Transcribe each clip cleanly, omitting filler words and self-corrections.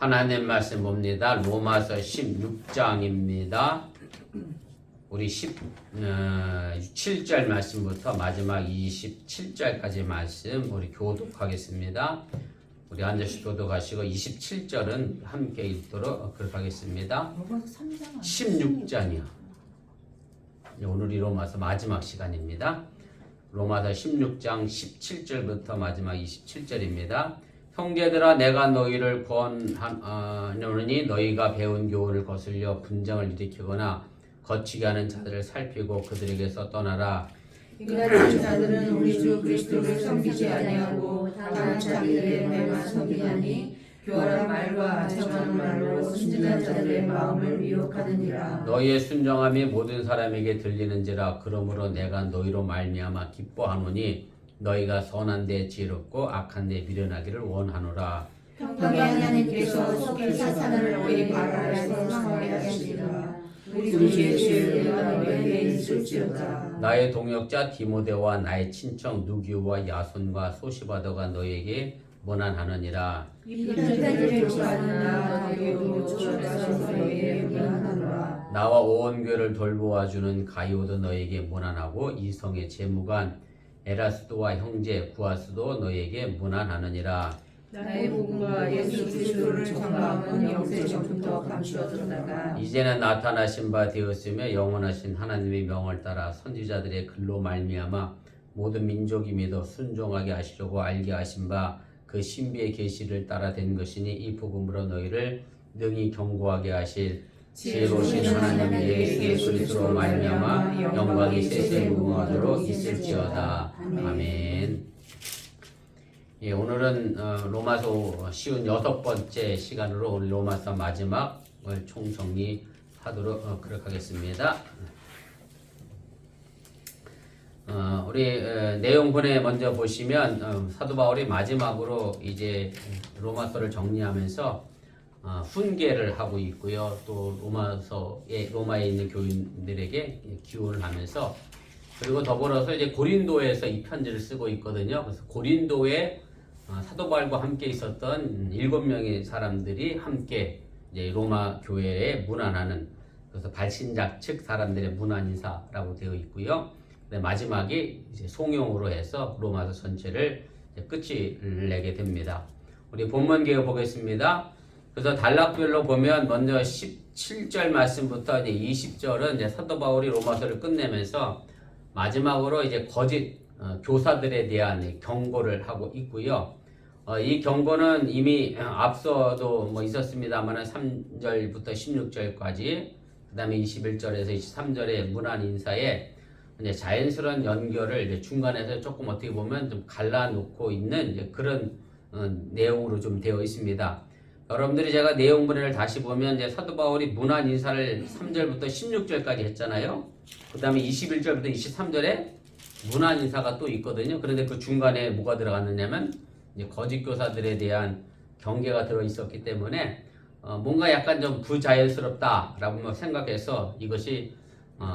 하나님 말씀 봅니다. 로마서 16장입니다. 우리 17절 말씀부터 마지막 27절까지 말씀 우리 교독하겠습니다. 우리 한 절씩 교독하시고 27절은 함께 읽도록 그렇게 하겠습니다. 16장이요. 오늘이 로마서 마지막 시간입니다. 로마서 16장 17절부터 마지막 27절입니다. 형제들아, 내가 너희를 권하노니 너희가 배운 교훈을 거슬려 분쟁을 일으키거나 거치게 하는 자들을 살피고 그들에게서 떠나라. 이같은 자들은 우리 주 그리스도를 섬기지 아니하고 다만 자기들의 배만 섬기나니 교활한 말과 정하는 말로 순진한 자들의 마음을 미혹하느니라. 너희의 순정함이 모든 사람에게 들리는지라. 그러므로 내가 너희로 말미암아 기뻐하노니 너희가 선한 데 지혜롭고 악한 데 미련하기를 원하노라. 평강의 하나님께서 속히 사탄을 너희 발 아래서 상하게 하시리라. 우리의 죄를 너희에게 있을지어다. 나의 동역자 디모데와 나의 친척 누기오와 야손과 소시바더가 너희에게 문안하느니라. 이 편지를 교사하는 나 가이오도 초대하셔서 너희에게 문안하노라. 나와 온 교회를 돌보아주는 가이오도 너희에게 문안하고 이성의 재무관 에라스도와 형제 구아스도 너희에게 문안하느니라. 나의 복음과 예수 그리스도를 전파함은 영세전부터 감추어졌다가 이제는 나타나신 바 되었으며 영원하신 하나님의 명을 따라 선지자들의 글로 말미암아 모든 민족이 믿어 순종하게 하시려고 알게 하신 바 그 신비의 계시를 따라 된 것이니 이 복음으로 너희를 능히 경고하게 하실 지혜로우신 하나님 예수 그리스도로 말미암아 영광이 세세 무궁하도록 있을지어다. 아멘. 예, 오늘은 로마서 쉬운 6번째 시간으로 오늘 로마서 마지막을 총정리하도록 그렇게 하겠습니다. 우리 내용본에 먼저 보시면 사도 바울이 마지막으로 이제 로마서를 정리하면서 훈계를 하고 있고요. 또 로마에 있는 교인들에게 기원을 하면서, 그리고 더불어서 이제 고린도에서 이 편지를 쓰고 있거든요. 그래서 고린도에 사도 바울과 함께 있었던 7명의 사람들이 함께 이제 로마 교회에 문안하는, 그래서 발신자 측 사람들의 문안 인사라고 되어 있고요. 마지막이 이제 송용으로 해서 로마서 전체를 끝을 내게 됩니다. 우리 본문 개요 보겠습니다. 그래서 단락별로 보면 먼저 17절 말씀부터 이제 20절은 이제 사도 바울이 로마서를 끝내면서 마지막으로 이제 거짓 교사들에 대한 경고를 하고 있고요. 이 경고는 이미 앞서도 뭐 있었습니다만 3절부터 16절까지, 그 다음에 21절에서 23절의 문안 인사에 이제 자연스러운 연결을 이제 중간에서 조금 어떻게 보면 좀 갈라놓고 있는 이제 그런 내용으로 좀 되어 있습니다. 여러분들이 제가 내용분해를 다시 보면 이제 사도 바울이 문안 인사를 3절부터 16절까지 했잖아요. 그 다음에 21절부터 23절에 문안 인사가 또 있거든요. 그런데 그 중간에 뭐가 들어갔느냐면 이제 거짓 교사들에 대한 경계가 들어 있었기 때문에 뭔가 약간 좀 부자연스럽다라고 생각해서 이것이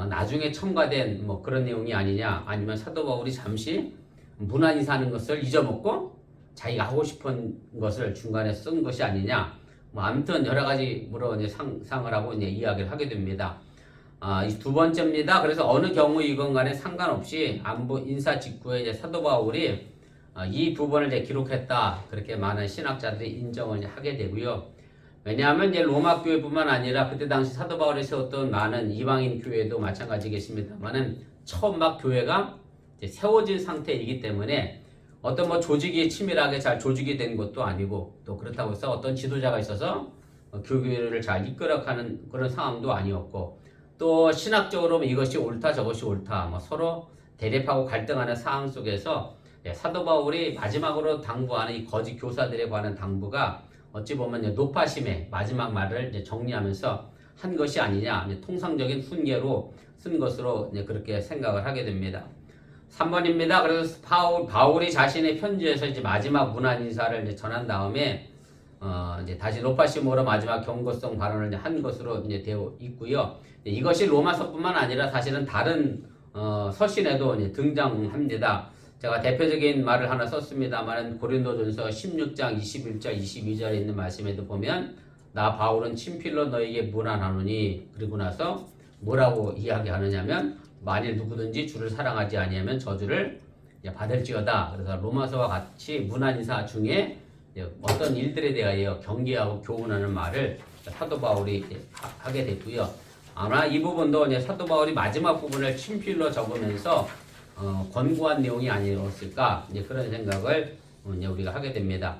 나중에 첨가된 뭐 그런 내용이 아니냐, 아니면 사도 바울이 잠시 문안 인사하는 것을 잊어먹고 자기가 하고 싶은 것을 중간에 쓴 것이 아니냐, 뭐 아무튼 여러 가지로 이제 상상을 하고 이제 이야기를 하게 됩니다. 이 두 번째입니다. 그래서 어느 경우이건 간에 상관없이 안부 인사 직후에 이제 사도 바울이 이 부분을 이제 기록했다, 그렇게 많은 신학자들이 인정을 하게 되고요. 왜냐하면 이제 로마 교회뿐만 아니라 그때 당시 사도 바울이 세웠던 많은 이방인 교회도 마찬가지겠습니다만은 처음 막 교회가 이제 세워진 상태이기 때문에 어떤 뭐 조직이 치밀하게 잘 조직이 된 것도 아니고, 또 그렇다고 해서 어떤 지도자가 있어서 교회를 잘 이끌어가는 그런 상황도 아니었고, 또 신학적으로 이것이 옳다 저것이 옳다 뭐 서로 대립하고 갈등하는 상황 속에서 사도 바울이 마지막으로 당부하는 이 거짓 교사들에 관한 당부가 어찌 보면 노파심의 마지막 말을 이제 정리하면서 한 것이 아니냐, 통상적인 훈계로 쓴 것으로 이제 그렇게 생각을 하게 됩니다. 3번입니다. 그래서 바울이 자신의 편지에서 이제 마지막 문안 인사를 이제 전한 다음에 이제 다시 노파심으로 마지막 경고성 발언을 이제 한 것으로 이제 되어 있고요. 이것이 로마서뿐만 아니라 사실은 다른 서신에도 이제 등장합니다. 제가 대표적인 말을 하나 썼습니다만 고린도전서 16장 21절 22절에 있는 말씀에도 보면 나 바울은 친필로 너에게 문안하노니 그리고 나서 뭐라고 이야기하느냐면 만일 누구든지 주를 사랑하지 아니하면 저주를 받을지어다. 그래서 로마서와 같이 문안 인사 중에 어떤 일들에 대하여 경계하고 교훈하는 말을 사도 바울이 하게 됐고요. 아마 이 부분도 이제 사도 바울이 마지막 부분을 친필로 적으면서 권고한 내용이 아니었을까 이제 그런 생각을 이제 우리가 하게 됩니다.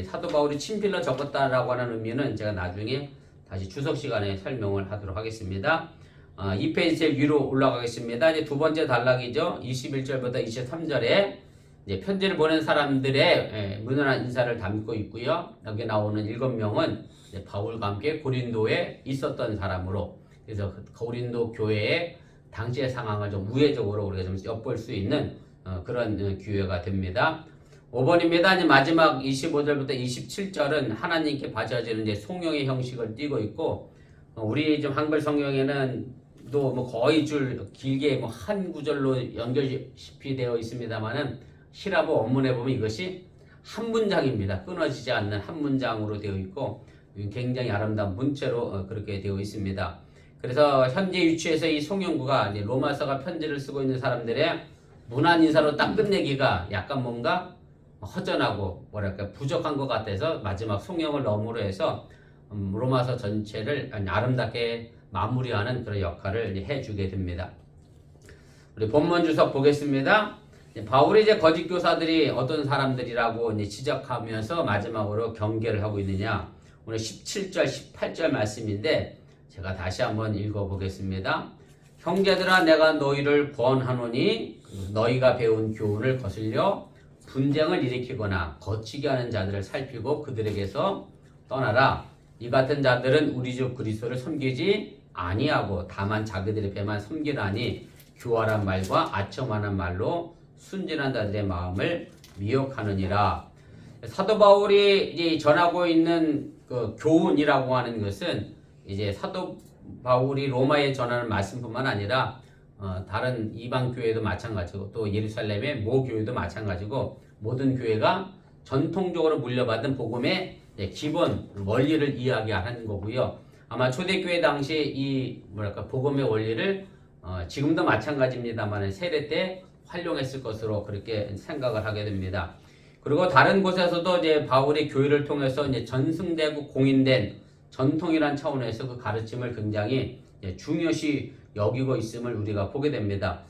사도 바울이 친필로 적었다라고 하는 의미는 제가 나중에 다시 주석 시간에 설명을 하도록 하겠습니다. 2페이지 제일 위로 올라가겠습니다. 이제 두 번째 단락이죠. 21절부터 23절에 이제 편지를 보낸 사람들의 문안한 인사를 담고 있고요. 여기 나오는 7명은 바울과 함께 고린도에 있었던 사람으로, 그래서 고린도 교회의 당시의 상황을 좀 우회적으로 우리가 좀 엿볼 수 있는 그런 기회가 됩니다. 5번입니다. 이제 마지막 25절부터 27절은 하나님께 바쳐지는 이제 송영의 형식을 띠고 있고, 우리 좀 한글 성경에는 또 뭐 거의 줄 길게 뭐 한 구절로 연결시피 되어 있습니다만은 히라보 원문에 보면 이것이 한 문장입니다. 끊어지지 않는 한 문장으로 되어 있고 굉장히 아름다운 문체로 그렇게 되어 있습니다. 그래서 현재 위치에서 이 송영구가 이제 로마서가 편지를 쓰고 있는 사람들의 문안 인사로 딱 끝내기가 약간 뭔가 허전하고 뭐랄까 부족한 것 같아서 마지막 송영을 너머로 해서 로마서 전체를 아름답게 마무리하는 그런 역할을 해주게 됩니다. 우리 본문 주석 보겠습니다. 바울이 이제 거짓 교사들이 어떤 사람들이라고 이제 지적하면서 마지막으로 경계를 하고 있느냐. 오늘 17절, 18절 말씀인데 제가 다시 한번 읽어보겠습니다. 형제들아 내가 너희를 권하노니 너희가 배운 교훈을 거슬려 분쟁을 일으키거나 거치게 하는 자들을 살피고 그들에게서 떠나라. 이 같은 자들은 우리 주 그리스도를 섬기지 아니하고 다만 자기들의 배만 섬기라니 교활한 말과 아첨하는 말로 순진한 자들의 마음을 미혹하느니라. 사도 바울이 이제 전하고 있는 그 교훈이라고 하는 것은 이제 사도 바울이 로마에 전하는 말씀뿐만 아니라 다른 이방 교회도 마찬가지고 또 예루살렘의 모 교회도 마찬가지고 모든 교회가 전통적으로 물려받은 복음의 기본 원리를 이야기하는 거고요. 아마 초대교회 당시 이 복음의 원리를 지금도 마찬가지입니다만 세례 때 활용했을 것으로 그렇게 생각을 하게 됩니다. 그리고 다른 곳에서도 이제 바울이 교회를 통해서 이제 전승되고 공인된 전통이란 차원에서 그 가르침을 굉장히 중요시 여기고 있음을 우리가 보게 됩니다.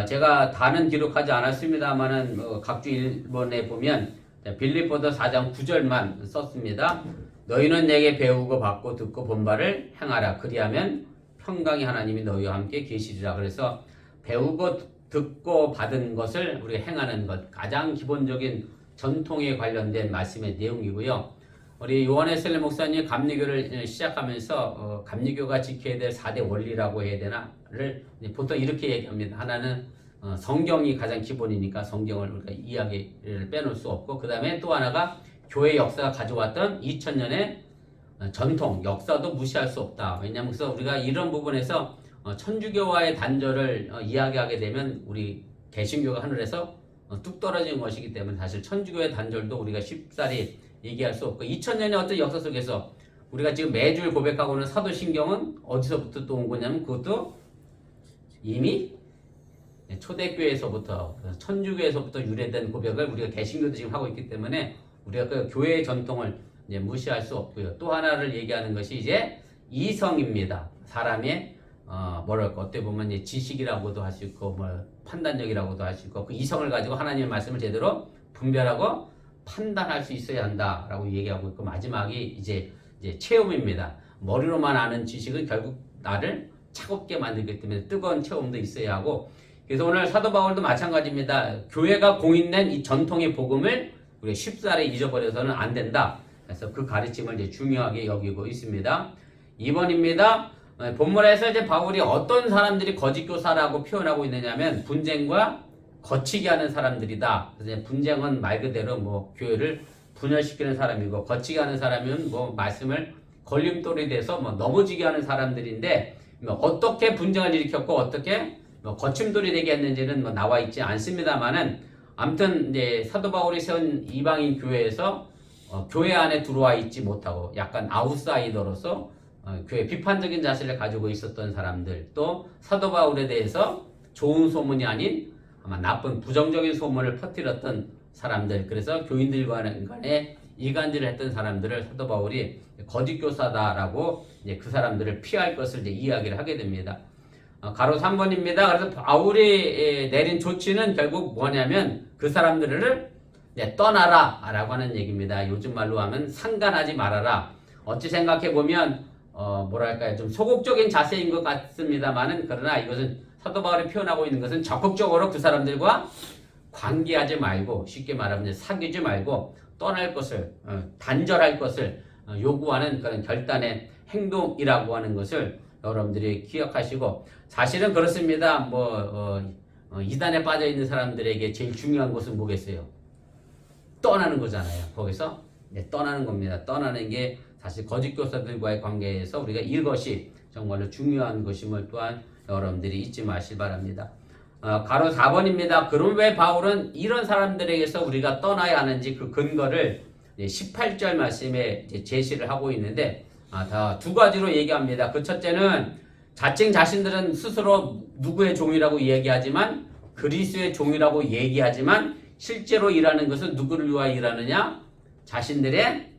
제가 다는 기록하지 않았습니다만은 각주 1번에 보면 빌립보서 4장 9절만 썼습니다. 너희는 내게 배우고 받고 듣고 본 바를 행하라. 그리하면 평강의 하나님이 너희와 함께 계시리라. 그래서 배우고 듣고 받은 것을 우리가 행하는 것, 가장 기본적인 전통에 관련된 말씀의 내용이고요. 우리 요한의 셀레 목사님 감리교를 시작하면서 감리교가 지켜야 될 4대 원리라고 해야 되나를 보통 이렇게 얘기합니다. 하나는 성경이 가장 기본이니까 성경을 우리가 이야기를 빼놓을 수 없고, 그 다음에 또 하나가 교회 역사가 가져왔던 2000년의 전통, 역사도 무시할 수 없다. 왜냐하면 그래서 우리가 이런 부분에서 천주교와의 단절을 이야기하게 되면 우리 개신교가 하늘에서 뚝 떨어진 것이기 때문에 사실 천주교의 단절도 우리가 쉽사리 얘기할 수 없고, 2000년의 어떤 역사 속에서 우리가 지금 매주 고백하고 있는 사도신경은 어디서부터 또 온 거냐면 그것도 이미 초대교회에서부터 천주교에서부터 유래된 고백을 우리가 개신교도 지금 하고 있기 때문에 우리가 그 교회의 전통을 이제 무시할 수 없고요. 또 하나를 얘기하는 것이 이제 이성입니다. 사람의 뭐랄까 어떻게 보면 이제 지식이라고도 할 수 있고 뭐 판단력이라고도 할 수 있고 그 이성을 가지고 하나님의 말씀을 제대로 분별하고 판단할 수 있어야 한다라고 얘기하고 있고, 마지막이 이제 체험입니다. 머리로만 아는 지식은 결국 나를 차갑게 만들기 때문에 뜨거운 체험도 있어야 하고, 그래서 오늘 사도 바울도 마찬가지입니다. 교회가 공인된 이 전통의 복음을 우리가 쉽사리 잊어버려서는 안 된다. 그래서 그 가르침을 이제 중요하게 여기고 있습니다. 2번입니다. 본문에서 이제 바울이 어떤 사람들이 거짓 교사라고 표현하고 있느냐면 분쟁과 거치게 하는 사람들이다. 그래서 분쟁은 말 그대로 뭐 교회를 분열시키는 사람이고, 거치게 하는 사람은 뭐 말씀을 걸림돌이 돼서 뭐 넘어지게 하는 사람들인데, 뭐 어떻게 분쟁을 일으켰고 어떻게 뭐 거침돌이 되게 했는지는 뭐 나와 있지 않습니다만은 아무튼 이제 사도 바울이 세운 이방인 교회에서 교회 안에 들어와 있지 못하고 약간 아웃사이더로서 교회 비판적인 자세를 가지고 있었던 사람들, 또 사도 바울에 대해서 좋은 소문이 아닌 아마 나쁜 부정적인 소문을 퍼뜨렸던 사람들, 그래서 교인들 간에 이간질을 했던 사람들을 사도 바울이 거짓 교사다라고 이제 그 사람들을 피할 것을 이제 이야기를 하게 됩니다. 가로 3번입니다. 그래서 바울이 내린 조치는 결국 뭐냐면 그 사람들을 떠나라 라고 하는 얘기입니다. 요즘 말로 하면 상관하지 말아라. 어찌 생각해보면 뭐랄까요, 좀 소극적인 자세인 것 같습니다만은, 그러나 이것은 사도 바울이 표현하고 있는 것은 적극적으로 그 사람들과 관계하지 말고, 쉽게 말하면 이제 사귀지 말고 떠날 것을, 단절할 것을 요구하는 그런 결단의 행동이라고 하는 것을 여러분들이 기억하시고, 사실은 그렇습니다. 이단에 빠져 있는 사람들에게 제일 중요한 것은 뭐겠어요? 떠나는 거잖아요. 거기서 떠나는 겁니다. 떠나는 게 사실 거짓 교사들과의 관계에서 우리가 이것이 정말로 중요한 것임을 또한 여러분들이 잊지 마시기 바랍니다. 가로 4번입니다. 그럼 왜 바울은 이런 사람들에게서 우리가 떠나야 하는지 그 근거를 18절 말씀에 제시를 하고 있는데, 다 두 가지로 얘기합니다. 그 첫째는 자칭 자신들은 스스로 누구의 종이라고 얘기하지만, 그리스도의 종이라고 얘기하지만 실제로 일하는 것은 누구를 위하여 일하느냐? 자신들의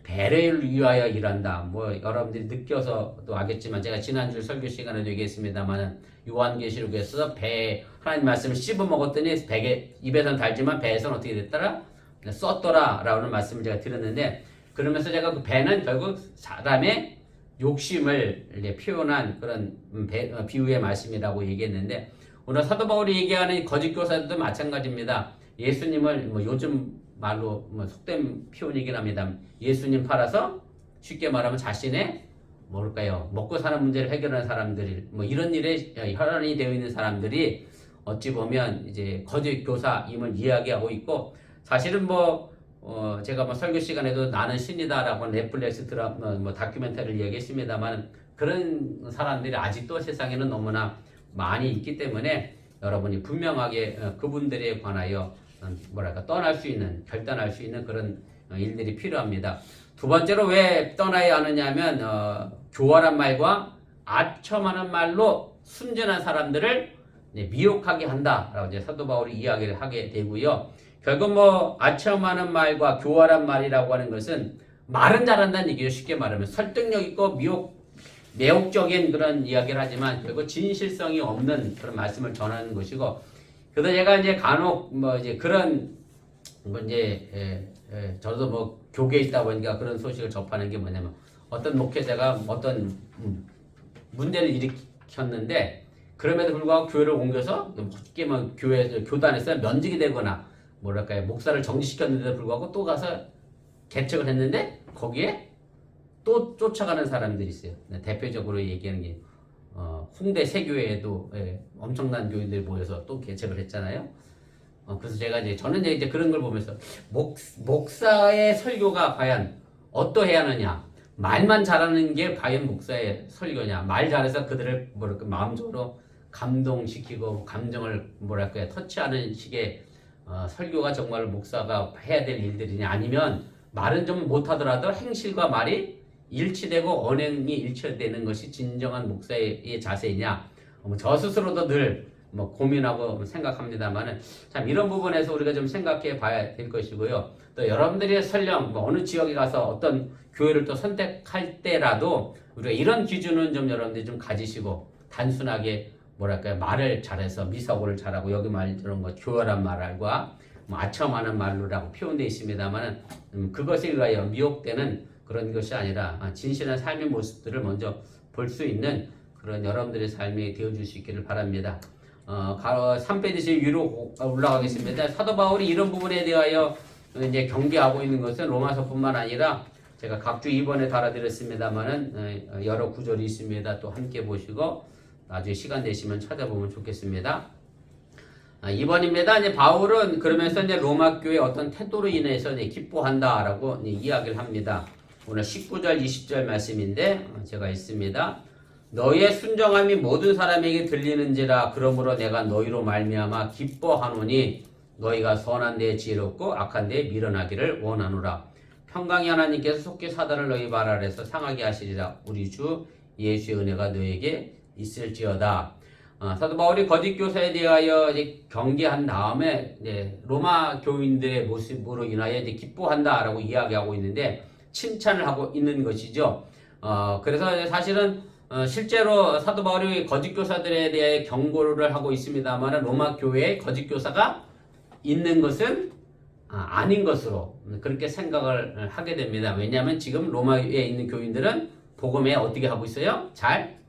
배를 위하여 일한다. 여러분들이 느껴서도 알겠지만, 제가 지난주 설교 시간에도 얘기했습니다만, 요한계시록에서 하나님 말씀을 씹어 먹었더니 입에서는 달지만 배에서는 어떻게 됐더라? 썼더라 라는 말씀을 제가 드렸는데, 그러면서 제가 그 배는 결국 사람의 욕심을 표현한 그런 비유의 말씀이라고 얘기했는데, 오늘 사도 바울이 얘기하는 거짓 교사들도 마찬가지입니다. 예수님을 요즘 말로 속된 표현이긴 합니다. 예수님 팔아서 쉽게 말하면 자신의 먹고 사는 문제를 해결하는 사람들이 이런 일에 혈안이 되어 있는 사람들이 어찌 보면 이제 거짓 교사임을 이야기하고 있고, 사실은 제가 설교 시간에도 나는 신이다라고 넷플릭스 드라마 다큐멘터리를 얘기했습니다만, 그런 사람들이 아직도 세상에는 너무나 많이 있기 때문에 여러분이 분명하게 그분들에 관하여 떠날 수 있는, 결단할 수 있는 그런 일들이 필요합니다. 두 번째로 왜 떠나야 하느냐면, 교활한 말과 아첨하는 말로 순전한 사람들을 미혹하게 한다라고 이제 사도 바울이 이야기를 하게 되고요. 결국 아첨하는 말과 교활한 말이라고 하는 것은 말은 잘한다는 얘기죠. 쉽게 말하면 설득력 있고 매혹적인 그런 이야기를 하지만 결국 진실성이 없는 그런 말씀을 전하는 것이고, 그래서 제가 이제 간혹 그런 저도 교계에 있다 보니까 그런 소식을 접하는 게 뭐냐면, 어떤 목회자가 어떤 문제를 일으켰는데, 그럼에도 불구하고 교회를 옮겨서 쉽게 교단에서 면직이 되거나 목사를 정지시켰는데도 불구하고 또 가서 개척을 했는데 거기에 또 쫓아가는 사람들이 있어요. 대표적으로 얘기하는 게 홍대 세교회에도 엄청난 교인들이 모여서 또 개척을 했잖아요. 그래서 저는 이제 그런 걸 보면서 목사의 설교가 과연 어떠해야 하느냐, 말만 잘하는 게 과연 목사의 설교냐, 말 잘해서 그들을 마음적으로 감동시키고 감정을 터치하는 식의 설교가 정말 목사가 해야 될 일들이냐, 아니면 말은 좀 못하더라도 행실과 말이 일치되고 언행이 일치되는 것이 진정한 목사의 자세이냐, 저 스스로도 늘 고민하고 생각합니다만은, 참 이런 부분에서 우리가 좀 생각해 봐야 될 것이고요. 또 여러분들이 설령 어느 지역에 가서 어떤 교회를 또 선택할 때라도 우리가 이런 기준은 좀 여러분들이 좀 가지시고, 단순하게 말을 잘해서 미사고를 잘하고, 여기 말처럼 교활한 말과 아첨하는 말로라고 표현되어 있습니다만은, 그것에 의하여 미혹되는 그런 것이 아니라 진실한 삶의 모습들을 먼저 볼 수 있는 그런 여러분들의 삶이 되어줄 수 있기를 바랍니다. 3페이지 위로 올라가겠습니다. 사도 바울이 이런 부분에 대하여 이제 경계하고 있는 것은 로마서뿐만 아니라, 제가 각주 2번에 달아드렸습니다만은 여러 구절이 있습니다. 또 함께 보시고 나중에 시간 되시면 찾아보면 좋겠습니다. 2번입니다. 이제 바울은 그러면서 이제 로마 교회의 어떤 태도로 인해서 이제 기뻐한다라고 이야기를 합니다. 오늘 19절, 20절 말씀인데 제가 있습니다. 너희의 순정함이 모든 사람에게 들리는지라, 그러므로 내가 너희로 말미암아 기뻐하노니 너희가 선한 데에 지혜롭고 악한 데에 미련하기를 원하노라. 평강의 하나님께서 속히 사단을 너희 발 아래서 상하게 하시리라. 우리 주 예수의 은혜가 너에게 있을지어다. 사도 바울이 거짓 교사에 대하여 이제 경계한 다음에 로마 교인들의 모습으로 인하여 이제 기뻐한다라고 이야기하고 있는데 칭찬을 하고 있는 것이죠. 그래서 사실은 실제로 사도 바울이 거짓 교사들에 대해 경고를 하고 있습니다만 로마 교회에 거짓 교사가 있는 것은 아닌 것으로 그렇게 생각을 하게 됩니다. 왜냐하면 지금 로마에 있는 교인들은 복음에 어떻게 하고 있어요? 잘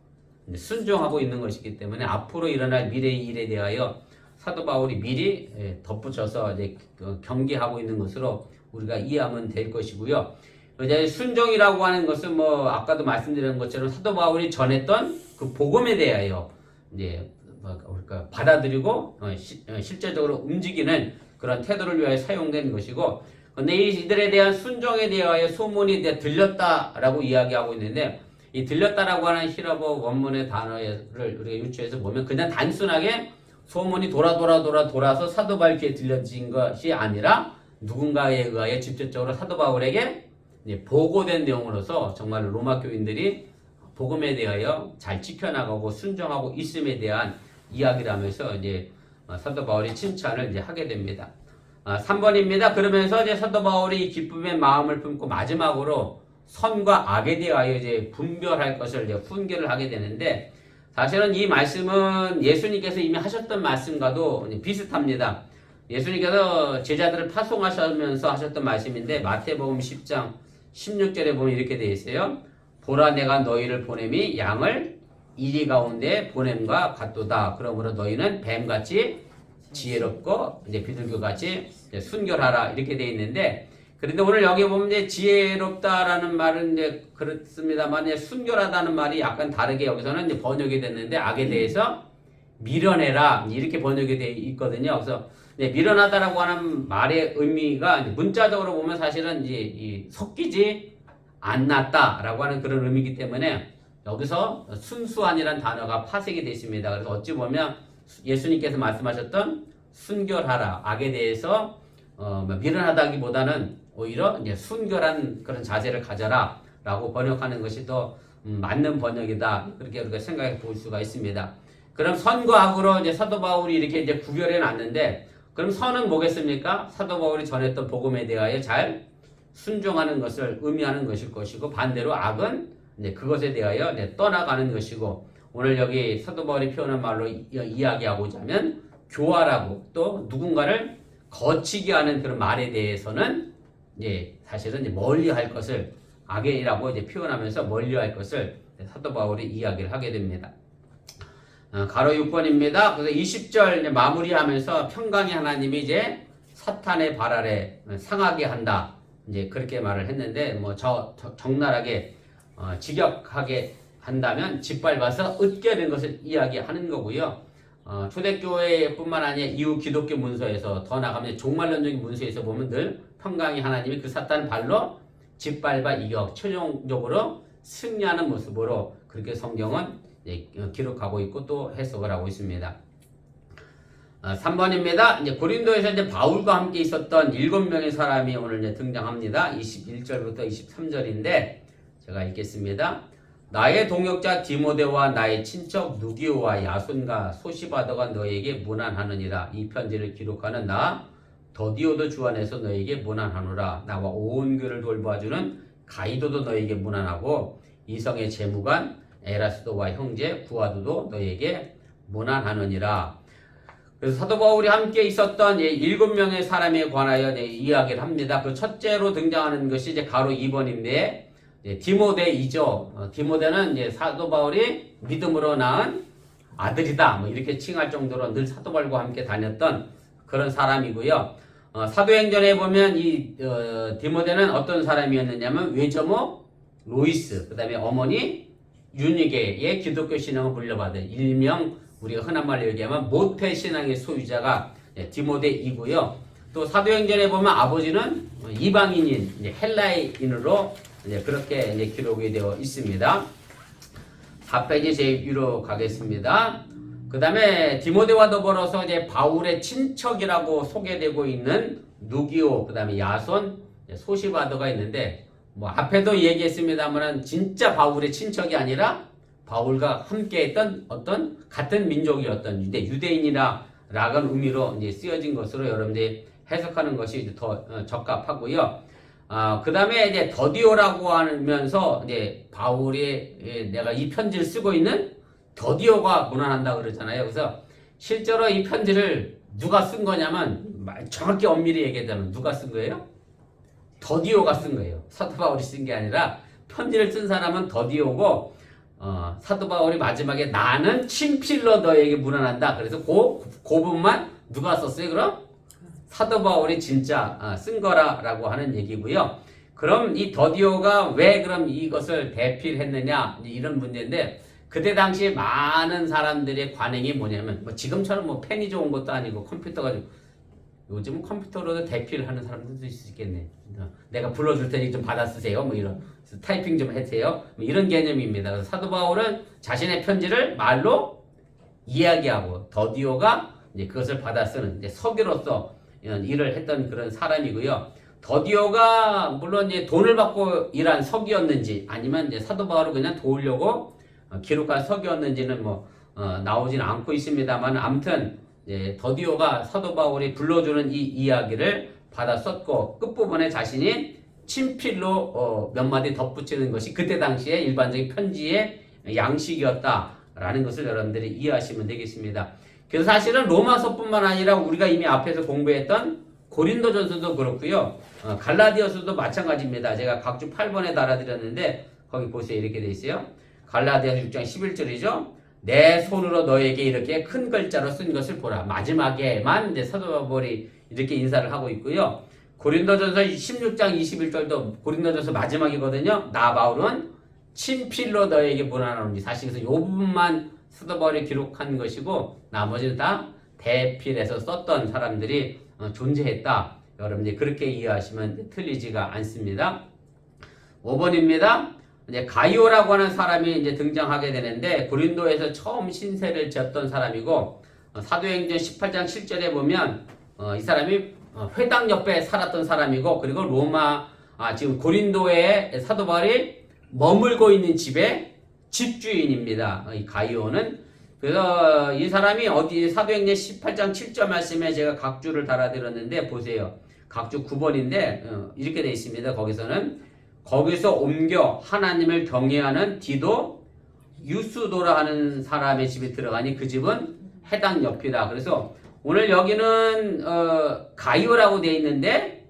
순종하고 있는 것이기 때문에 앞으로 일어날 미래의 일에 대하여 사도 바울이 미리 덧붙여서 이제 경계하고 있는 것으로 우리가 이해하면 될 것이고요. 이제 순종이라고 하는 것은 뭐 아까도 말씀드린 것처럼 사도 바울이 전했던 그 복음에 대하여 이제 우리가 받아들이고 실제적으로 움직이는 그런 태도를 위하여 사용된 것이고, 근데 이들에 대한 순종에 대하여 소문이 들렸다라고 이야기하고 있는데, 이 들렸다라고 하는 히라보 원문의 단어를 우리가 유추해서 보면 그냥 단순하게 소문이 돌아서 사도 바울 귀에 들려진 것이 아니라 누군가에 의하여 직접적으로 사도 바울에게 보고된 내용으로서 정말 로마 교인들이 복음에 대하여 잘 지켜나가고 순종하고 있음에 대한 이야기를 하면서 이제 사도 바울이 칭찬을 이제 하게 됩니다. 3번입니다. 그러면서 이제 사도 바울이 기쁨의 마음을 품고 마지막으로 선과 악에 대하여 이제 분별할 것을 이제 훈계를 하게 되는데, 사실은 이 말씀은 예수님께서 이미 하셨던 말씀과도 비슷합니다. 예수님께서 제자들을 파송하시면서 하셨던 말씀인데, 마태복음 10장 16절에 보면 이렇게 되어 있어요. 보라, 내가 너희를 보냄이 양을 이리 가운데 보냄과 같도다. 그러므로 너희는 뱀같이 지혜롭고 이제 비둘기같이 순결하라, 이렇게 되어 있는데, 그런데 오늘 여기 보면 이제 지혜롭다라는 말은 이제 그렇습니다만 이제 순결하다는 말이 약간 다르게 여기서는 이제 번역이 됐는데, 악에 대해서 미련해라, 이렇게 번역이 되어 있거든요. 그래서 미련하다라고 하는 말의 의미가 문자적으로 보면 사실은 이제 섞이지 않았다라고 하는 그런 의미이기 때문에 여기서 순수한이라는 단어가 파색이 됐습니다. 그래서 어찌 보면 예수님께서 말씀하셨던 순결하라, 악에 대해서 미련하다기보다는 오히려 이제 순결한 그런 자세를 가져라 라고 번역하는 것이 더 맞는 번역이다, 그렇게 우리가 생각해 볼 수가 있습니다. 그럼 선과 악으로 이제 사도 바울이 이렇게 이제 구별해 놨는데, 그럼 선은 뭐겠습니까? 사도 바울이 전했던 복음에 대하여 잘 순종하는 것을 의미하는 것일 것이고, 반대로 악은 이제 그것에 대하여 이제 떠나가는 것이고, 오늘 여기 사도 바울이 표현한 말로 이야기하고자 하면 교활하고 또 누군가를 거치게 하는 그런 말에 대해서는 이제 사실은 이제 멀리할 것을, 악이라고 이제 표현하면서 멀리할 것을 사도 바울이 이야기를 하게 됩니다. 가로 6번입니다. 그래서 20절 이제 마무리하면서 평강의 하나님이 이제 사탄의 발 아래 상하게 한다, 이제 그렇게 말을 했는데, 뭐 적나라하게 직역하게 한다면 짓밟아서 얻게 된 것을 이야기하는 거고요. 초대교회뿐만 아니라 이후 기독교 문서에서, 더 나가면 종말론적인 문서에서 보면 늘 평강의 하나님이 그 사탄 발로 짓밟아 이겨 최종적으로 승리하는 모습으로 그렇게 성경은 기록하고 있고 또 해석을 하고 있습니다. 3번입니다. 이제 고린도에서 이제 바울과 함께 있었던 7명의 사람이 오늘 이제 등장합니다. 21절부터 23절인데 제가 읽겠습니다. 나의 동역자 디모데와 나의 친척 누기오와 야손과 소시바더가 너에게 문안하느니라. 이 편지를 기록하는 나 더디오도 주 안에서 너에게 문안하노라. 나와 온 교를 돌봐주는 가이도도 너에게 문안하고, 이성의 재무관 에라스도와 형제 구아도도 너에게 문안하느니라. 그래서 사도 바울이 함께 있었던 7명의 사람에 관하여 이야기를 합니다. 그 첫째로 등장하는 것이 이제 가로 2번인데 디모데이죠. 디모데는 이제 사도 바울이 믿음으로 낳은 아들이다, 뭐 이렇게 칭할 정도로 늘 사도 바울과 함께 다녔던 그런 사람이고요. 사도행전에 보면 이 디모데는 어떤 사람이었느냐면 외조모 로이스, 그 다음에 어머니 유니게의 기독교 신앙을 물려받은 일명 우리가 흔한 말로 얘기하면 모태 신앙의 소유자가 디모데이고요. 또 사도행전에 보면 아버지는 이방인인 헬라인으로 그렇게 기록이 되어 있습니다. 4페이지 제 위로 가겠습니다. 그 다음에 디모데와 더불어서 이제 바울의 친척이라고 소개되고 있는 누기오, 그 다음에 야손, 소시바드가 있는데, 뭐 앞에도 얘기했습니다만 진짜 바울의 친척이 아니라 바울과 함께했던 어떤 같은 민족이었던 유대인이라라는 의미로 이제 쓰여진 것으로 여러분들이 해석하는 것이 더 적합하고요. 그 다음에 이제 더디오라고 하면서 이제 바울이 내가 이 편지를 쓰고 있는 더디오가 문안한다 그러잖아요. 그래서 실제로 이 편지를 누가 쓴 거냐면 정확히 엄밀히 얘기하자면 누가 쓴 거예요? 더디오가 쓴 거예요. 사도 바울이 쓴 게 아니라 편지를 쓴 사람은 더디오고 사도 바울이 마지막에 나는 친필로 너에게 문안한다. 그래서 그 부분만 누가 썼어요? 그럼 사도 바울이 진짜 쓴 거라고 하는 얘기고요. 그럼 이 더디오가 왜 그럼 이것을 대필했느냐 이런 문제인데 그때 당시에 많은 사람들의 관행이 뭐냐면 뭐 지금처럼 뭐 펜이 좋은 것도 아니고 컴퓨터가 요즘 컴퓨터로도 대피를 하는 사람들도 있을 수 있겠네. 내가 불러줄 테니 좀 받아 쓰세요. 뭐 이런 타이핑 좀 해주세요. 뭐 이런 개념입니다. 그래서 사도 바울은 자신의 편지를 말로 이야기하고 더디오가 이제 그것을 받아 쓰는 이제 서기로서 일을 했던 그런 사람이고요. 더디오가 물론 이제 돈을 받고 일한 서기였는지 아니면 이제 사도 바울을 그냥 도우려고 기록한 서기였는지는 뭐 나오지는 않고 있습니다만 아무튼 더디오가 사도 바울이 불러주는 이 이야기를 받아 썼고 끝부분에 자신이 친필로 몇 마디 덧붙이는 것이 그때 당시에 일반적인 편지의 양식이었다라는 것을 여러분들이 이해하시면 되겠습니다. 그래서 사실은 로마서뿐만 아니라 우리가 이미 앞에서 공부했던 고린도전서도 그렇고요. 갈라디아서도 마찬가지입니다. 제가 각주 8번에 달아드렸는데 거기 보세요. 이렇게 돼 있어요. 갈라디아서 6장 11절이죠. 내 손으로 너에게 이렇게 큰 글자로 쓴 것을 보라. 마지막에만 이제 사도 바울이 이렇게 인사를 하고 있고요. 고린도전서 16장 21절도 고린도전서 마지막이거든요. 나 바울은 친필로 너에게 문안하노니 사실 그래서 이 부분만 사도 바울이 기록한 것이고 나머지는 다 대필해서 썼던 사람들이 존재했다. 여러분들 그렇게 이해하시면 틀리지가 않습니다. 5번입니다. 이제 가이오라고 하는 사람이 이제 등장하게 되는데 고린도에서 처음 신세를 졌던 사람이고 사도행전 18장 7절에 보면 이 사람이 회당 옆에 살았던 사람이고 그리고 지금 고린도에 사도 바울이 머물고 있는 집의 집주인입니다. 이 가이오는 그래서 이 사람이 어디 사도행전 18장 7절 말씀에 제가 각주를 달아드렸는데 보세요. 각주 9번인데 이렇게 되어 있습니다. 거기서 옮겨 하나님을 경외하는 디도 유스도라 하는 사람의 집에 들어가니 그 집은 해당 옆이다. 그래서 오늘 여기는 가이오라고 되어 있는데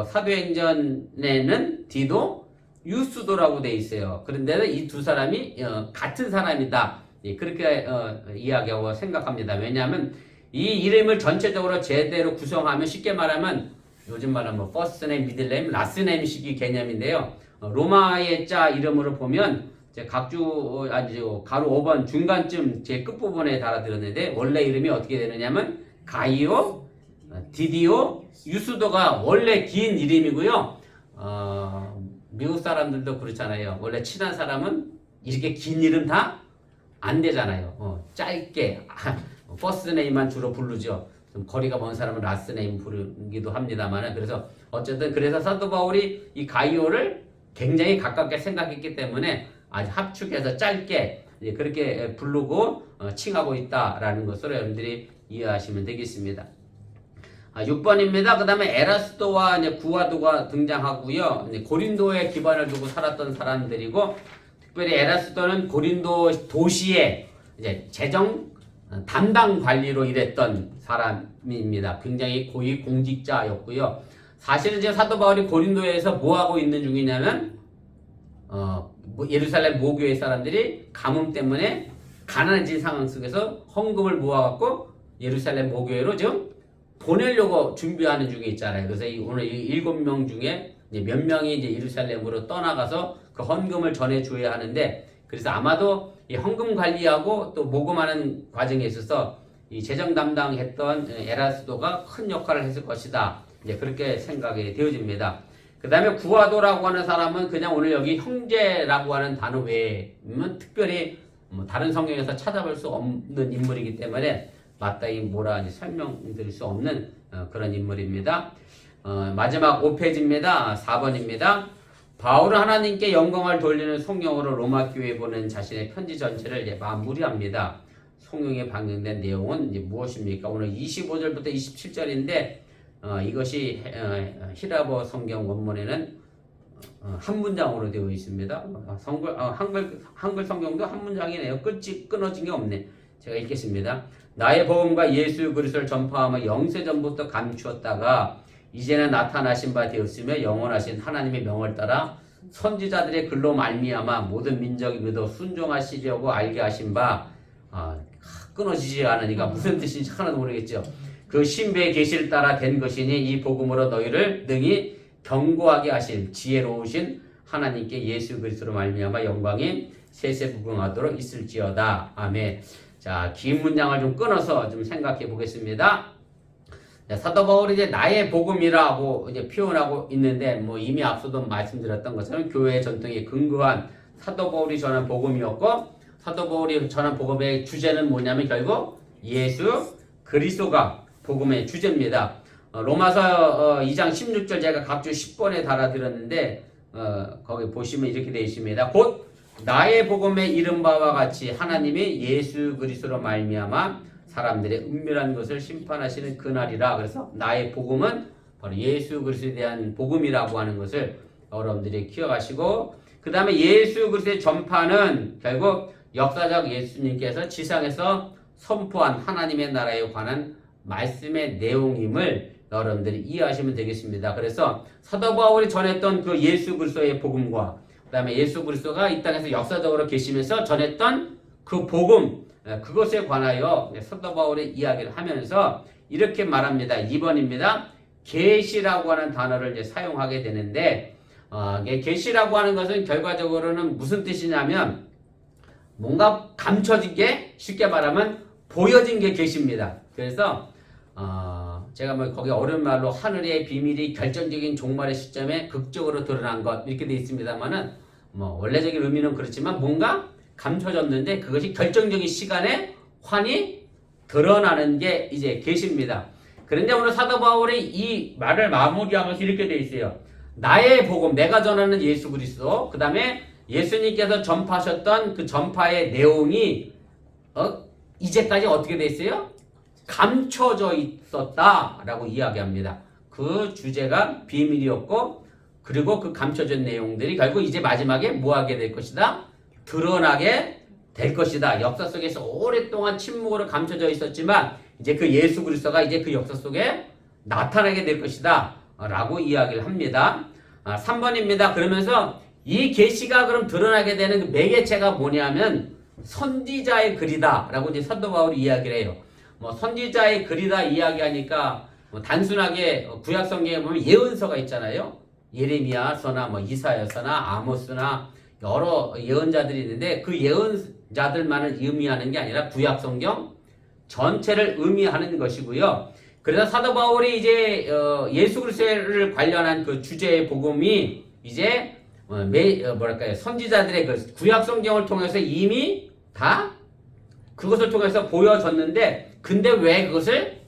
사도행전에는 디도 유스도라고 되어 있어요. 그런데 이 두 사람이 같은 사람이다. 그렇게 이야기하고 생각합니다. 왜냐하면 이 이름을 전체적으로 제대로 구성하면 쉽게 말하면 요즘 말하면 뭐 퍼스트 네임, 미들 네임, 라스트 네임식이 개념인데요. 로마의 자 이름으로 보면 가로 5번 중간쯤 제 끝부분에 달아드렸는데 원래 이름이 어떻게 되느냐면 가이오, 디디오, 유스도가 원래 긴 이름이고요. 미국 사람들도 그렇잖아요. 원래 친한 사람은 이렇게 긴 이름 다 안 되잖아요. 짧게 퍼스트 네임만 주로 부르죠. 좀 거리가 먼 사람은 라스트 네임 부르기도 합니다만 그래서 어쨌든 그래서 사도 바울이 이 가이오를 굉장히 가깝게 생각했기 때문에 아주 합축해서 짧게 그렇게 부르고 칭하고 있다라는 것으로 여러분들이 이해하시면 되겠습니다. 6번입니다. 그 다음에 에라스도와 구아도가 등장하고요. 고린도에 기반을 두고 살았던 사람들이고 특별히 에라스도는 고린도 도시의 재정 담당 관리로 일했던 사람입니다. 굉장히 고위 공직자였고요. 사실은 지금 사도 바울이 고린도에서 뭐 하고 있는 중이냐면 예루살렘 모교회 사람들이 가뭄 때문에 가난해진 상황 속에서 헌금을 모아갖고 예루살렘 모교회로 지금 보내려고 준비하는 중에 있잖아요. 그래서 오늘 이 7명 중에 몇 명이 이제 예루살렘으로 떠나가서 그 헌금을 전해줘야 하는데 그래서 아마도 이 헌금 관리하고 또 모금하는 과정에 있어서 이 재정 담당했던 에라스도가 큰 역할을 했을 것이다. 이제 그렇게 생각이 되어집니다. 그 다음에 구아도라고 하는 사람은 그냥 오늘 여기 형제라고 하는 단어 외에는 특별히 뭐 다른 성경에서 찾아볼 수 없는 인물이기 때문에 마땅히 뭐라 이제 설명드릴 수 없는 그런 인물입니다. 마지막 5페이지입니다. 4번입니다. 바울은 하나님께 영광을 돌리는 성령으로 로마 교회에 보낸 자신의 편지 전체를 마무리합니다. 성령에 방영된 내용은 이제 무엇입니까? 오늘 25절부터 27절인데 이것이 히라보 성경 원문에는 한 문장으로 되어 있습니다. 한글 성경도 한 문장이네요. 끝이 끊어진 게 없네. 제가 읽겠습니다. 나의 복음과 예수 그리스도를 전파하며 영세전부터 감추었다가 이제는 나타나신 바 되었으며 영원하신 하나님의 명을 따라 선지자들의 글로 말미암아 모든 민족이 믿어 순종하시려고 알게 하신 바 끊어지지 않으니까 무슨 뜻인지 하나도 모르겠죠. 그 신비의 계시를 따라 된 것이니 이 복음으로 너희를 능히 견고하게 하신 지혜로우신 하나님께 예수 그리스도로 말미암아 영광이 세세무궁하도록 있을지어다. 아멘. 자, 긴 문장을 좀 끊어서 좀 생각해 보겠습니다. 사도 바울이 이제 나의 복음이라고 이제 표현하고 있는데 뭐 이미 앞서도 말씀드렸던 것처럼 교회의 전통에 근거한 사도 바울이 전한 복음이었고 사도 바울이 전한 복음의 주제는 뭐냐면 결국 예수 그리스도가 복음의 주제입니다. 로마서 2장 16절 제가 각주 10번에 달아드렸는데 거기 보시면 이렇게 되어 있습니다. 곧 나의 복음에 이른 바와 같이 하나님이 예수 그리스도로 말미암아 사람들의 은밀한 것을 심판하시는 그날이라. 그래서 나의 복음은 바로 예수 그리스도에 대한 복음이라고 하는 것을 여러분들이 기억하시고 그 다음에 예수 그리스도의 전파는 결국 역사적 예수님께서 지상에서 선포한 하나님의 나라에 관한 말씀의 내용임을 여러분들이 이해하시면 되겠습니다. 그래서 사도 바울이 전했던 그 예수 그리스도의 복음과 그 다음에 예수 그리스도가 이 땅에서 역사적으로 계시면서 전했던 그 복음 그것에 관하여 사도 바울의 이야기를 하면서 이렇게 말합니다. 2번입니다. 계시라고 하는 단어를 이제 사용하게 되는데 계시라고 하는 것은 결과적으로는 무슨 뜻이냐면 뭔가 감춰진 게 쉽게 말하면 보여진 게 계시입니다. 그래서 제가 뭐 거기 어려운 말로 하늘의 비밀이 결정적인 종말의 시점에 극적으로 드러난 것 이렇게 돼 있습니다만은 뭐 원래적인 의미는 그렇지만 뭔가 감춰졌는데 그것이 결정적인 시간에 환히 드러나는 게 이제 계시입니다. 그런데 오늘 사도 바울이 이 말을 마무리하면서 이렇게 돼 있어요. 나의 복음, 내가 전하는 예수 그리스도, 그 다음에 예수님께서 전파하셨던 그 전파의 내용이 이제까지 어떻게 돼 있어요? 감춰져 있었다라고 이야기합니다. 그 주제가 비밀이었고 그리고 그 감춰진 내용들이 결국 이제 마지막에 뭐하게 될 것이다? 드러나게 될 것이다. 역사 속에서 오랫동안 침묵으로 감춰져 있었지만 이제 그 예수 그리스도가 이제 그 역사 속에 나타나게 될 것이다 라고 이야기를 합니다. 3번입니다. 그러면서 이 계시가 그럼 드러나게 되는 그 매개체가 뭐냐면 선지자의 글이다 라고 이제 사도 바울이 이야기를 해요. 뭐 선지자의 글이다 이야기하니까 뭐 단순하게 구약 성경에 보면 예언서가 있잖아요. 예레미야서나 뭐 이사야서나 아모스나 여러 예언자들이 있는데 그 예언자들만을 의미하는 게 아니라 구약 성경 전체를 의미하는 것이고요. 그래서 사도 바울이 이제 예수 그리스도를 관련한 그 주제의 복음이 이제 뭐랄까요 선지자들의 그 구약 성경을 통해서 이미 다 그것을 통해서 보여졌는데 근데 왜 그것을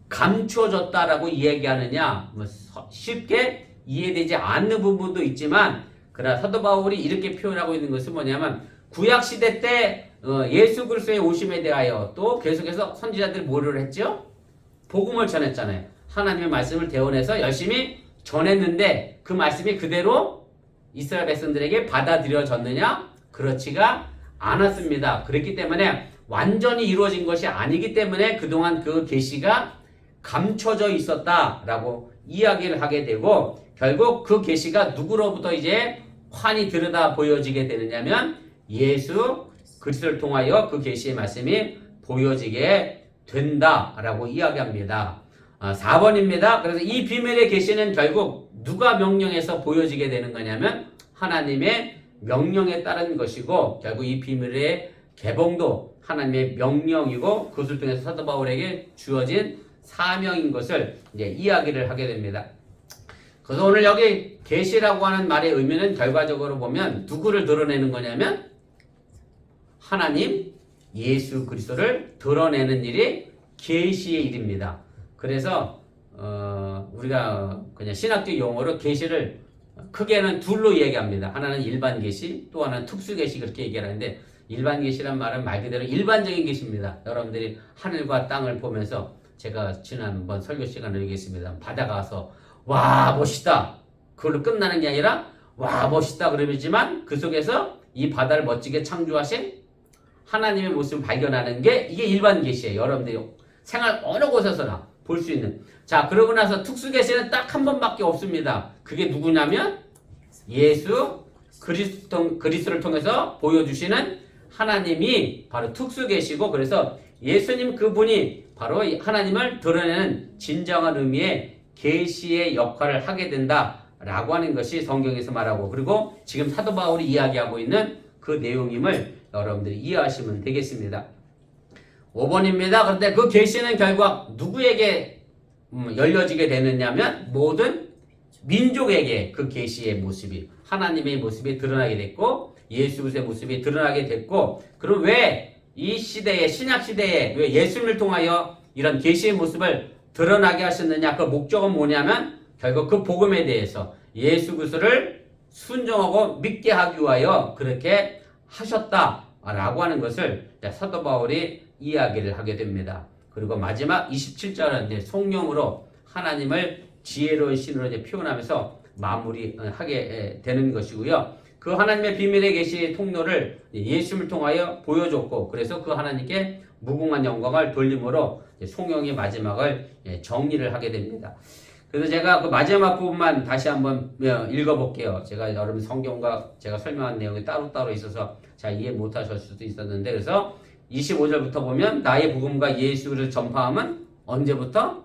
감춰졌다라고 이야기하느냐 뭐 쉽게 이해되지 않는 부분도 있지만 그러나 사도 바울이 이렇게 표현하고 있는 것은 뭐냐면 구약 시대 때 예수 그리스도의 오심에 대하여 또 계속해서 선지자들이 뭐를 했죠? 복음을 전했잖아요. 하나님의 말씀을 대원해서 열심히 전했는데 그 말씀이 그대로 이스라엘 백성들에게 받아들여졌느냐? 그렇지가 않았습니다. 그렇기 때문에 완전히 이루어진 것이 아니기 때문에 그동안 그 계시가 감춰져 있었다라고 이야기를 하게 되고 결국 그 계시가 누구로부터 이제 환히 들여다 보여지게 되느냐면 예수 그리스도를 통하여 그 계시의 말씀이 보여지게 된다라고 이야기합니다. 4번입니다. 그래서 이 비밀의 계시는 결국 누가 명령해서 보여지게 되는 거냐면 하나님의 명령에 따른 것이고 결국 이 비밀의 개봉도 하나님의 명령이고 그것을 통해서 사도 바울에게 주어진 사명인 것을 이제 이야기를 하게 됩니다. 그래서 오늘 여기 계시라고 하는 말의 의미는 결과적으로 보면 누구를 드러내는 거냐면 하나님 예수 그리스도를 드러내는 일이 계시의 일입니다. 그래서 우리가 그냥 신학적 용어로 계시를 크게는 둘로 얘기합니다. 하나는 일반 계시, 또 하나는 특수 계시 그렇게 얘기하는데 일반 계시란 말은 말 그대로 일반적인 계시입니다. 여러분들이 하늘과 땅을 보면서 제가 지난번 설교 시간에 얘기했습니다. 바다 가서 와 멋있다. 그걸로 끝나는 게 아니라 와 멋있다 그러지만 그 속에서 이 바다를 멋지게 창조하신 하나님의 모습을 발견하는 게 이게 일반 계시예요. 여러분들이 생활 어느 곳에서나 볼 수 있는. 자, 그러고 나서 특수 계시는 딱 한 번밖에 없습니다. 그게 누구냐면 예수 그리스도를 통해서 보여주시는 하나님이 바로 특수 계시고, 그래서 예수님 그분이 바로 하나님을 드러내는 진정한 의미의 계시의 역할을 하게 된다라고 하는 것이 성경에서 말하고, 그리고 지금 사도 바울이 이야기하고 있는 그 내용임을 여러분들이 이해하시면 되겠습니다. 5번입니다. 그런데 그 계시는 결국 누구에게 열려지게 되느냐면 모든 민족에게 그 계시의 모습이, 하나님의 모습이 드러나게 됐고 예수 그리스도의 모습이 드러나게 됐고, 그럼 왜 이 시대에, 신약 시대에 왜 예수님을 통하여 이런 계시의 모습을 드러나게 하셨느냐? 그 목적은 뭐냐면 결국 그 복음에 대해서 예수 그리스도를 순종하고 믿게 하기 위하여 그렇게 하셨다라고 하는 것을 사도 바울이 이야기를 하게 됩니다. 그리고 마지막 27절은 이제 성령으로 하나님을 지혜로운 신으로 이제 표현하면서 마무리하게 되는 것이고요. 그 하나님의 비밀의 계시 통로를 예수님을 통하여 보여줬고, 그래서 그 하나님께 무궁한 영광을 돌림으로 성령의 마지막을 정리를 하게 됩니다. 그래서 제가 그 마지막 부분만 다시 한번 읽어볼게요. 제가 여러분 성경과 제가 설명한 내용이 따로따로 있어서 잘 이해 못하실 수도 있었는데, 그래서 25절부터 보면 나의 복음과 예수를 전파함은 언제부터?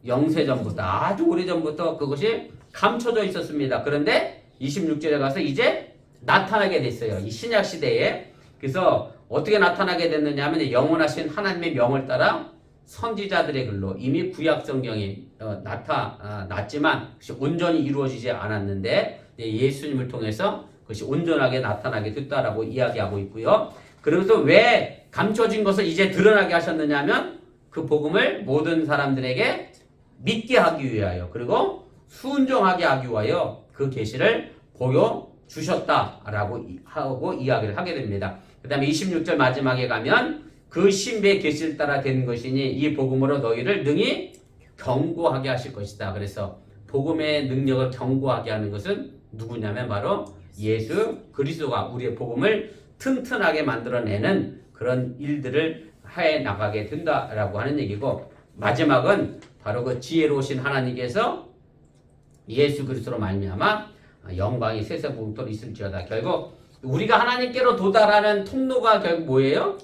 영세전부터, 아주 오래전부터 그것이 감춰져 있었습니다. 그런데 26절에 가서 이제 나타나게 됐어요. 이 신약 시대에. 그래서 어떻게 나타나게 됐느냐 하면 영원하신 하나님의 명을 따라 선지자들의 글로 이미 구약 성경이 나타났지만 그것이 온전히 이루어지지 않았는데 예수님을 통해서 그것이 온전하게 나타나게 됐다라고 이야기하고 있고요. 그러면서 왜 감춰진 것을 이제 드러나게 하셨느냐면 그 복음을 모든 사람들에게 믿게 하기 위하여, 그리고 순종하게 하기 위하여 그 계시를 보여주셨다라고 하고 이야기를 하게 됩니다. 그 다음에 26절 마지막에 가면 그 신비의 계시를 따라 된 것이니 이 복음으로 너희를 능히 견고하게 하실 것이다. 그래서 복음의 능력을 견고하게 하는 것은 누구냐면 바로 예수 그리스도가 우리의 복음을 튼튼하게 만들어내는 그런 일들을 해 나가게 된다라고 하는 얘기고, 마지막은 바로 그 지혜로우신 하나님께서 예수 그리스도로 말미암아 영광이 세세무토록 있을지어다. 결국 우리가 하나님께로 도달하는 통로가 결국 뭐예요?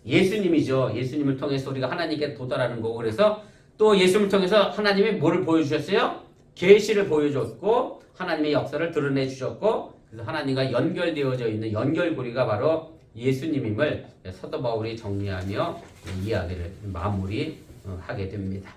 예수님이죠. 예수님을 통해서 우리가 하나님께 도달하는 거고, 그래서 또 예수님을 통해서 하나님이 뭐를 보여주셨어요? 계시를 보여줬고 하나님의 역사를 드러내 주셨고, 그래서 하나님과 연결되어져 있는 연결고리가 바로 예수님임을 사도 바울이 정리하며 이야기를 마무리하게 됩니다.